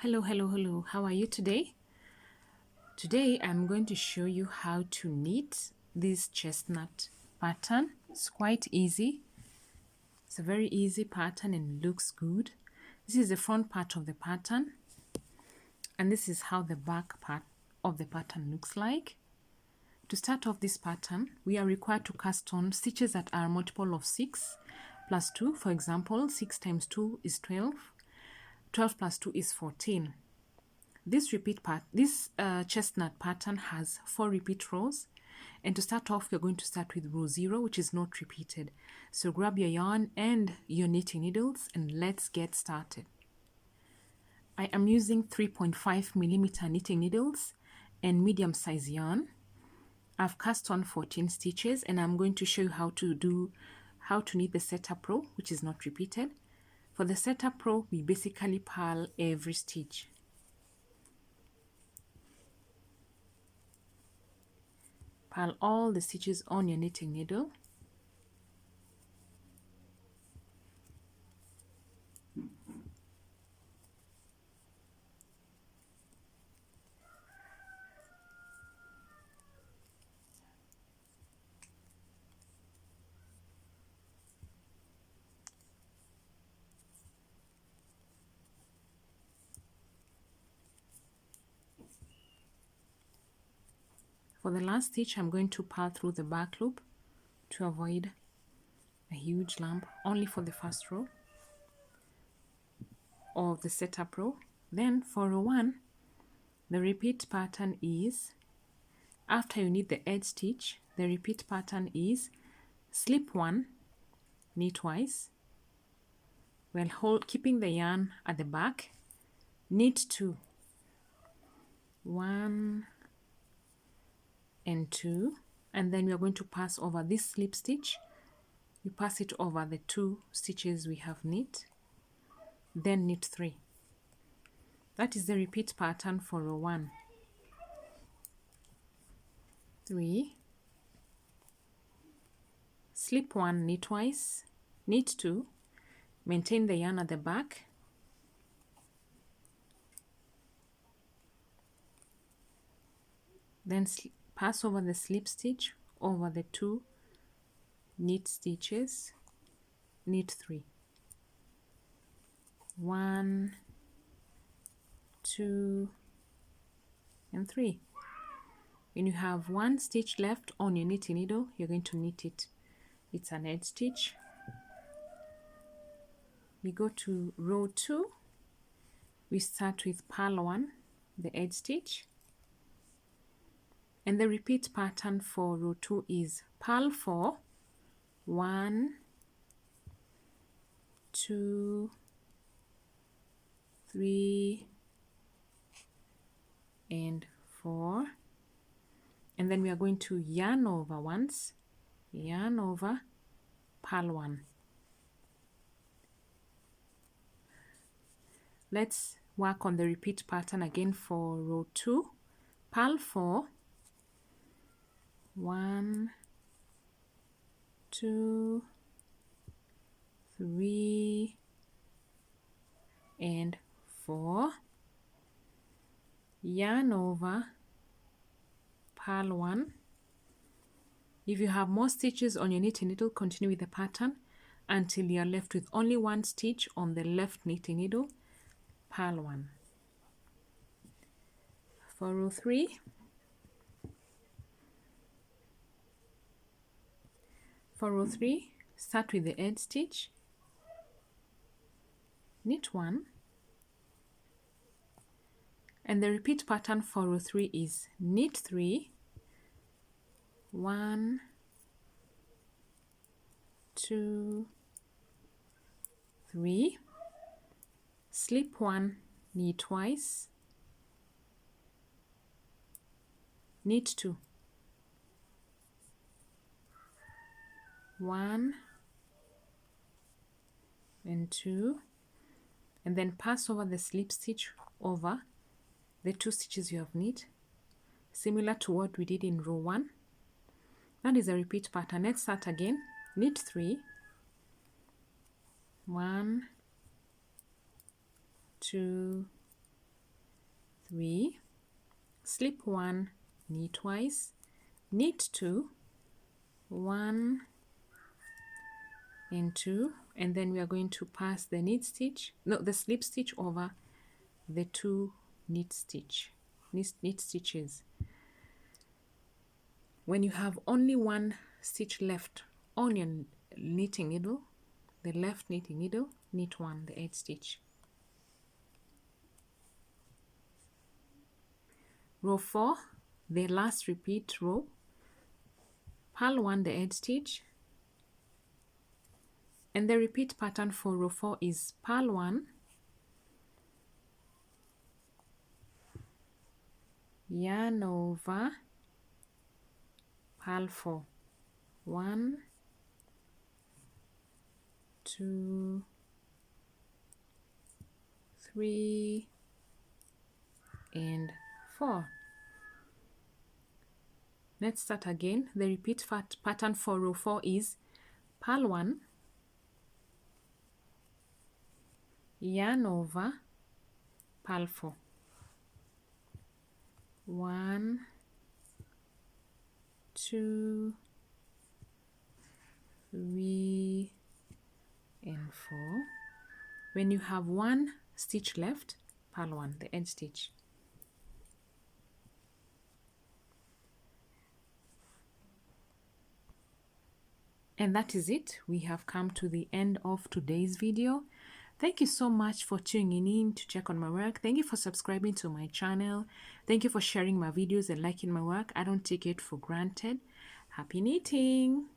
Hello. How are you today? Today I'm going to show you how to knit this chestnut pattern. It's quite easy. It's a very easy pattern and looks good. This is the front part of the pattern, and this is how the back part of the pattern looks like. To start off this pattern, we are required to cast on stitches that are multiple of 6 plus 2. For example, 6 times 2 is 12. 12 plus 2 is 14. This chestnut pattern has 4 repeat rows, and to start off we're going to start with row 0, which is not repeated. So grab your yarn and your knitting needles and let's get started. I am using 3.5mm knitting needles and medium size yarn. I've cast on 14 stitches, and I'm going to show you how to knit the setup row, which is not repeated. For the setup row, we basically purl every stitch. Purl all the stitches on your knitting needle. For the last stitch, I'm going to purl through the back loop to avoid a huge lump, only for the first row of the setup row. Then for row 1, the repeat pattern is, after you knit the edge stitch, the repeat pattern is slip 1, knit twice, while keeping the yarn at the back, knit 2, 1 and 2, and then we are going to pass over this slip stitch. You pass it over the 2 stitches we have knit, then knit 3. That is the repeat pattern for row 1. 3, slip 1, knit twice, knit 2, maintain the yarn at the back, then pass over the slip stitch over the 2 knit stitches, knit 3. 1, 2, and 3. When you have 1 stitch left on your knitting needle, you're going to knit it. It's an edge stitch. We go to row 2. We start with purl 1, the edge stitch. And the repeat pattern for row 2 is purl 4, 1, 2, 3, and 4. And then we are going to yarn over once, yarn over, purl 1. Let's work on the repeat pattern again for row 2. Purl 4, 1, 2, 3, and 4. Yarn over, purl 1. If you have more stitches on your knitting needle, continue with the pattern until you are left with only 1 stitch on the left knitting needle. Purl 1. For row 3, start with the edge stitch, knit 1, and the repeat pattern for row 3 is knit 3, 1, 2, 3, slip 1, knit twice, knit 2, 1 and 2, and then pass over the slip stitch over the 2 stitches you have knit, similar to what we did in row 1. That is a repeat pattern. Let's start again. Knit 3, 1, 2, 3, slip 1, knit twice, knit 2, 1 and 2, and then we are going to pass the the slip stitch over the 2 knit stitches. When you have only one stitch left on your knitting needle, the left knitting needle, knit 1, the edge stitch. Row 4, the last repeat row, purl 1, the edge stitch, and the repeat pattern for row 4 is purl 1, yarn over, purl 4, 1, 2, 3, and 4. Let's start again. The repeat pattern for row 4 is purl 1, yarn over, purl 4, 1, 2, 3, and 4. When you have one stitch left, purl 1, the edge stitch. And that is it. We have come to the end of today's video. Thank you so much for tuning in to check on my work. Thank you for subscribing to my channel. Thank you for sharing my videos and liking my work. I don't take it for granted. Happy knitting!